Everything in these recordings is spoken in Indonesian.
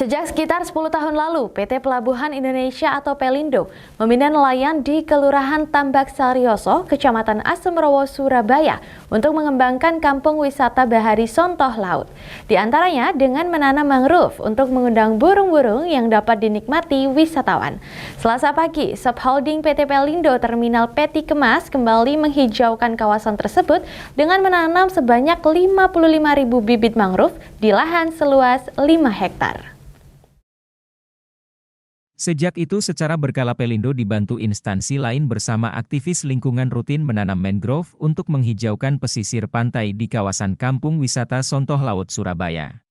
Sejak sekitar 10 tahun lalu, PT Pelabuhan Indonesia atau Pelindo membina nelayan di Kelurahan Tambak Saryoso, Kecamatan Asemrowo, Surabaya untuk mengembangkan kampung wisata bahari Sontoh Laut. Di antaranya dengan menanam mangrove untuk mengundang burung-burung yang dapat dinikmati wisatawan. Selasa pagi, Subholding PT Pelindo Terminal Peti Kemas kembali menghijaukan kawasan tersebut dengan menanam sebanyak 55.000 bibit mangrove di lahan seluas 5 hektar. Sejak itu secara berkala Pelindo dibantu instansi lain bersama aktivis lingkungan rutin menanam mangrove untuk menghijaukan pesisir pantai di kawasan Kampung Wisata Sontoh Laut Surabaya.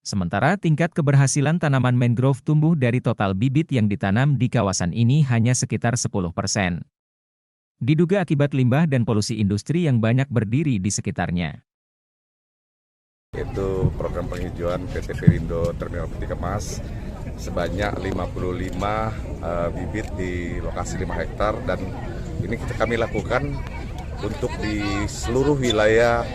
Sementara tingkat keberhasilan tanaman mangrove tumbuh dari total bibit yang ditanam di kawasan ini hanya sekitar 10%. Diduga akibat limbah dan polusi industri yang banyak berdiri di sekitarnya. Itu program penghijauan PT Pelindo Terminal Peti Kemas sebanyak 55 bibit di lokasi 5 hektar, dan ini kami lakukan untuk di seluruh wilayah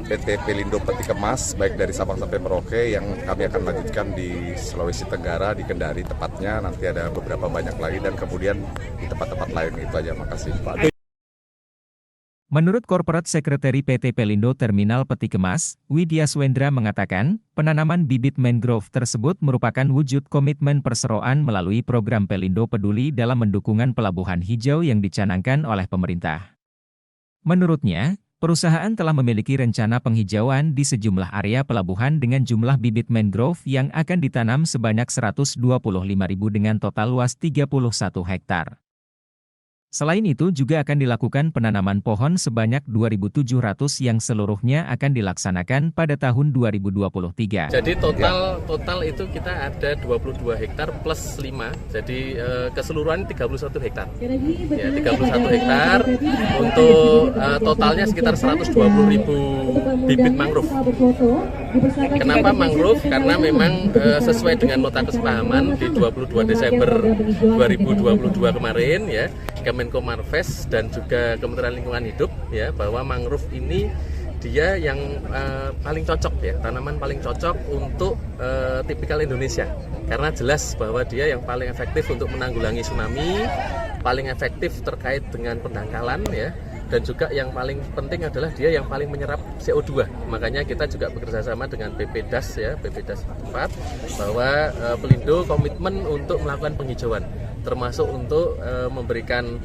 PT Pelindo Peti Kemas, baik dari Sabang sampai Merauke, yang kami akan lanjutkan di Sulawesi Tenggara, di Kendari tepatnya, nanti ada beberapa banyak lagi, dan kemudian di tempat-tempat lain. Itu aja, makasih Pak. Menurut Corporate Secretary PT Pelindo Terminal Peti Kemas, Widya Swendra mengatakan, penanaman bibit mangrove tersebut merupakan wujud komitmen perseroan melalui program Pelindo Peduli dalam mendukung pelabuhan hijau yang dicanangkan oleh pemerintah. Menurutnya, perusahaan telah memiliki rencana penghijauan di sejumlah area pelabuhan dengan jumlah bibit mangrove yang akan ditanam sebanyak 125.000 dengan total luas 31 hektar. Selain itu juga akan dilakukan penanaman pohon sebanyak 2.700 yang seluruhnya akan dilaksanakan pada tahun 2023. Jadi total itu kita ada 22 hektar plus 5, jadi keseluruhan 31 hektar. Ya, 31 hektar untuk totalnya sekitar 120.000 bibit mangrove. Kenapa mangrove? Karena memang sesuai dengan nota kesepahaman di 22 Desember 2022 kemarin, ya, Kemenko Marves dan juga Kementerian Lingkungan Hidup, ya, bahwa mangrove ini dia yang paling cocok, ya, tanaman paling cocok untuk tipikal Indonesia, karena jelas bahwa dia yang paling efektif untuk menanggulangi tsunami, paling efektif terkait dengan pendangkalan, ya, dan juga yang paling penting adalah dia yang paling menyerap CO2. Makanya kita juga bekerja sama dengan BPDAS, ya, BPDAS tempat, bahwa Pelindo komitmen untuk melakukan penghijauan, termasuk untuk memberikan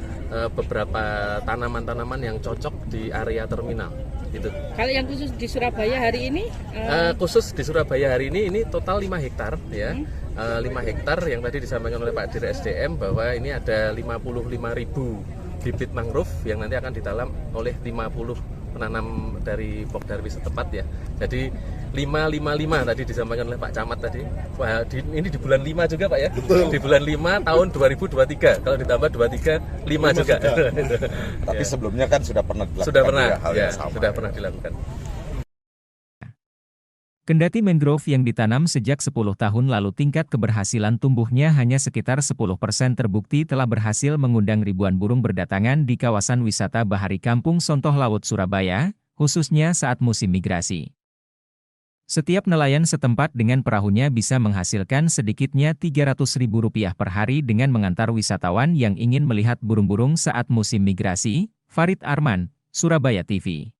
beberapa tanaman-tanaman yang cocok di area terminal. Gitu. Kalau yang khusus di Surabaya hari ini? Khusus di Surabaya hari ini total 5 hektar, ya. 5 hektar yang tadi disampaikan oleh Pak Dir SDM bahwa ini ada 55.000 bibit mangrove yang nanti akan ditanam oleh 50 penanam dari Pokdarwi setempat, ya. Jadi 555 tadi disampaikan oleh Pak Camat tadi. Wah, ini di bulan 5 juga, Pak, ya. Betul. Di bulan 5 tahun 2023. Kalau ditambah 23 5 juga. Tapi sebelumnya kan sudah pernah dilakukan. Sudah pernah, hal ya, yang sama, sudah pernah dilakukan. Kendati mangrove yang ditanam sejak 10 tahun lalu tingkat keberhasilan tumbuhnya hanya sekitar 10%, terbukti telah berhasil mengundang ribuan burung berdatangan di kawasan wisata bahari Kampung Sontoh Laut Surabaya, khususnya saat musim migrasi. Setiap nelayan setempat dengan perahunya bisa menghasilkan sedikitnya Rp300.000 per hari dengan mengantar wisatawan yang ingin melihat burung-burung saat musim migrasi. Farid Arman, Surabaya TV.